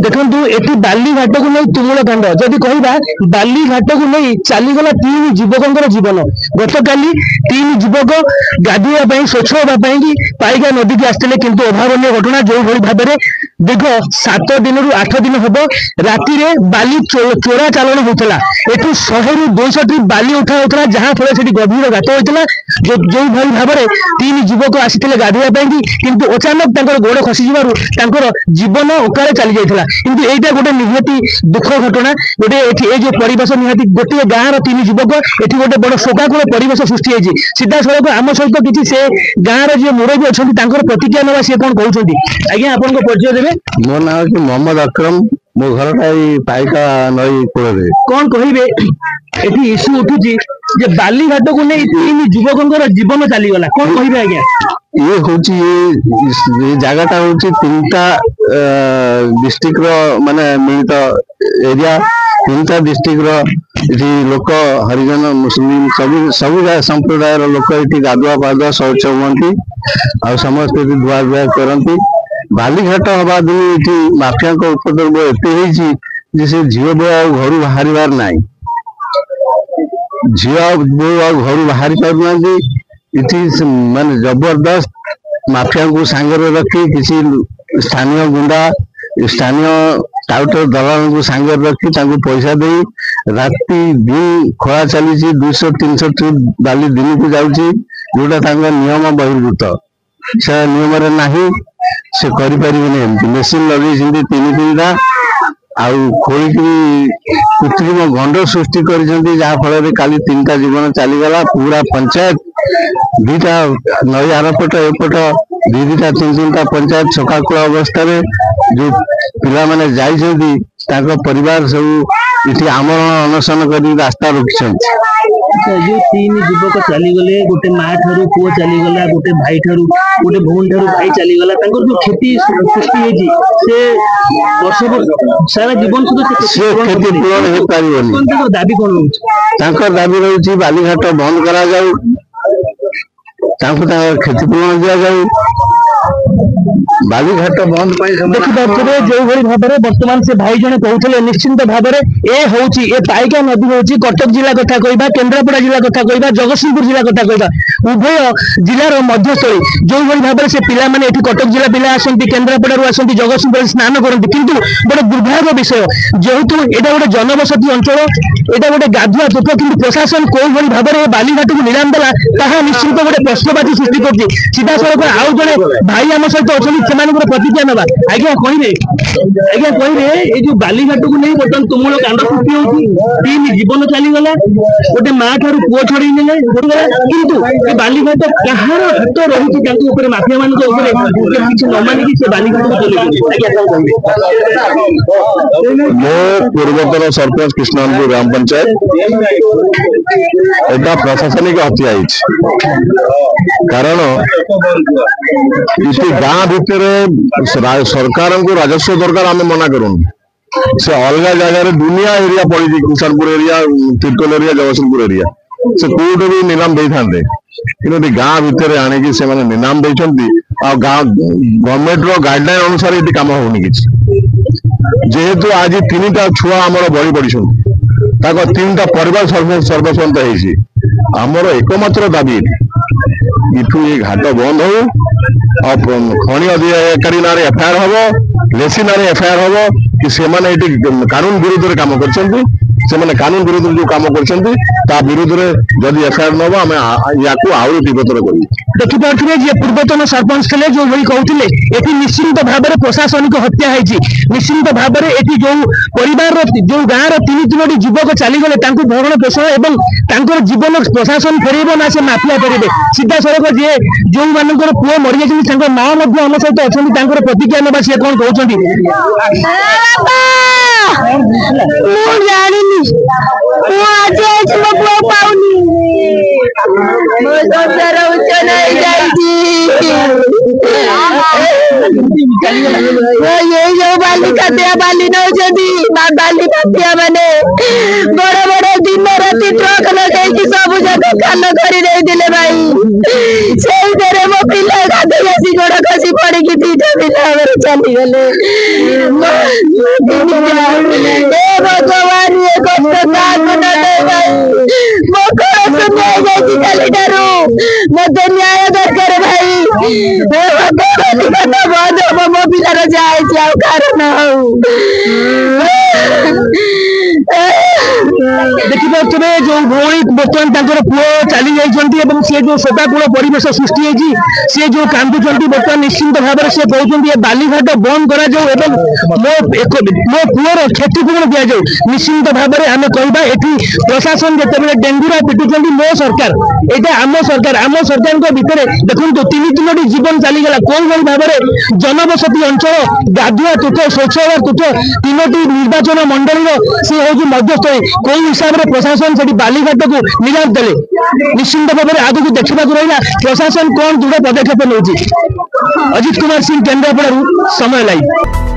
देखु ये बाली घाट को नहीं तुमुल कांड जदि कहवा बाली घाट को नहीं चलीगला 3 युवकों जीवन गत काली 3 युवक गाधोवाई स्वच्छ होगापी कि पाइका नदी की आसते किंतु अभावन घटना जो भाव में देख 7 दिन रु 8 दिन हम राति बाली चोरा चालन होता एठू 100 रु 200 टी बाली उठा होता जहाँ फल से गभीर गात होता जो भाई भाव में 3 युवक आसी गाधोवाई किंतु अचानक गोड़ खसी जीवन ओकारे चली जाता किंतु एटा गोटे निहाती दुख घटना गोटे जो परिवेश निहाती गोटे गाँव 3 युवक ये गोटे बड़ शोकाकुल परिवेश सृष्टि होती सीधा सड़क आम सहित किसी से गाँव जो मुरबी अच्छा प्रतिक्रिया ना सी कौन कहते आज्ञा आप परिचय देवे मो ना हूँ मोहम्मद अकरम मो घर पाइका नई कूल कौन कहे ये इश्यू उठुची बाली घाट को नहीं 3 युवकों जीवन चलीगला कौन कहे आज्ञा ये हूँ ये जगटा हूँ 3टा डिस्ट्रिक्ट माने मिलित एरिया 3टा डिस्ट्रिक्ट लोक हरिजन मुस्लिम सब संप्रदाय लोक ये गाधुआ पाधुआ शौच हुए आ समस्त धुआ धुआ करती बालीघाट हवा दिन ये माफिया उपद्रव एत से झील बो घर बाहर ना झील बो घर बाहर पारना इति माने जबरदस्त माफिया को सांगे रखी किसी स्थानीय गुंडा स्थानीय टाउटर दलाल को सांगे रखी पैसा दे राति दिन खरा चली 200-300 ट्रिप बाली दिन को जाऊँगी जोटा नियम बहिर्भूत से नियम नहीं से करें मेसीन लगे 3-3टा खोलिकी कृत्रिम गंड सृष्टि कर जहाँफल काली 3टा जीवन चलीगला पूरा पंचायत 2टा नई आरपट एपट 2-2टा 3-3टा पंचायत शोकाकुल अवस्था जो पिला माने जाइछन्ती ताको परिवार सब इति आमरण अनशन कर रास्ता रोकिछन्ती जो 3 युवक चलीगले गोटे माँ ठारू पुओ चलीगला गोटे भाई ठारू गोटे भौन ठारू भाई चलीगला जो क्षति सृष्टि होती से वर्ष सारा जीवन से क्षति पूरण हो पारिबनी दाबी कौन रोचे दाबी रही बालीघाट बंद करा जाऊ क्षतिपूरण दि जाऊ बालीघाट बंद देखिए जो भाव में बर्तमान से भाई जने कहते निश्चिंत भाव में ये पाइका नदी हूँ कटक जिला कथा कहवा केन्द्रापड़ा जिला कथा कहवा जगतसिंहपुर जिला कथा कहवा उभय जिलार मध्यस्थली जो भाव में से पिला माने कटक जिला पिला आसती केन्द्रापड़ा आसती जगतसिंहपुर स्नान करती किंतु गोटे दुर्भाग्य विषय जेहेतु यहाँ गोटे जनबसती अंचल यहाँ गोटे गाधुआ पोख कि प्रशासन कौ भाव में बालीघाट को निलाम देला ताहा निश्चित गोटे प्रश्नवाची सृष्टि कर सीधा सड़क आउ जड़े भाई आम सहित अच्छा प्रतिक्रिया ना आज्ञा कहे ये जो बालीघाट को नहीं बर्तमान तुमुल कांड सृष्टि होती 3 जीवन चलीगला गोटे माँ ठारू पुओ छड़े किंतु बालीघाट कहार हाथ रही माफिया मान किसी न मानिकी से बालीघाट को चले मो पूर्वतन सरपंच कृष्णनपुर ग्राम पंचायत एटा प्रशासनिक हत्या कारण इसी गाँ भितर सरकार को राजस्व दरकार आम मना करूँ से अलग जगह दुनिया एरिया पड़ी Kishanpur area Tirtol area Jagatsinghpur area से कोर्ट भी निलाम दे था कि गाँ भितर आणिकी से निलाम देती गवर्नमेंट रो गाइडलाइन अनुसार ये कम होनी कि जेहेतु आज 3टा छुआ आम बड़ी पड़ी 3टा परिवार सर्वस्वंत होमर एकमात्र दाबी इठू ये घाट बंद हो खनि अधिकारी ना एफआईआर हम लेसी ना एफआईआर हम कि से कानून विरुद्ध में काम कर कानून विरुद्ध जो कम कर विरुद्ध में जदि एफआईआर नब आम या आहरी तीव्रतर कर देखिपे जी पूर्वतन सरपंच थे जो भाई कहते ये निश्चिंत भाव में प्रशासनिक हत्या है निश्चिंत भाव में ये जो परिवार जो गाँव 3 युवक चलीगले भरण पोषण और जीवन प्रशासन फेरब ना से माफिया फेरबे सीधा सड़क जी जो मान पुओ मरी जाती माँ आम सहित अच्छा प्रतिक्रिया ना सी कौन कहते बाली खातिया बाली बाली माफिया माने बड़ बड़ दिन राति ट्रक लगे सब जगह खान कर भाई से मो पिला गाधे गोड़ खसी पड़ी 2टा चली गले भगवान ये कष्ट काकु न दे भाई मो कळ सुनाई जाई खाली डरू मते न्याय दरकार भाई भगवान कथा बंद हो मो पिलार जाय जाऊ कारण देखिए जो भौणी बर्तमान पुओ चली जाइए सी जो सदाकूल परिवेश सृष्टि होती सी जो कांदुंट बर्तमान निश्चिंत भाव में सी कहते बालीघाट बंद कर मो पुओर क्षतिपूरण दि जाऊ निश्चिंत भाव में आम कहवा ये प्रशासन जिते डेंगुरा पिटुंट मो सरकार यहाँ आम सरकार भितर देखो 3-3 जीवन चलीगला कौन भाई भाव में जनबसती अंचल गाधुआ तुठ शौचालय तुठ 3टी निर्वाचन मंडल सी हूँ मध्यस्थ कोई हिसाब से प्रशासन से बालीघाट को निलाम देले निश्चिंत भाव में आगे देखा रहा प्रशासन कौन दृढ़ पदक्षेप नौ अजित कुमार सिंह केन्द्रापड़ा समय लाइव।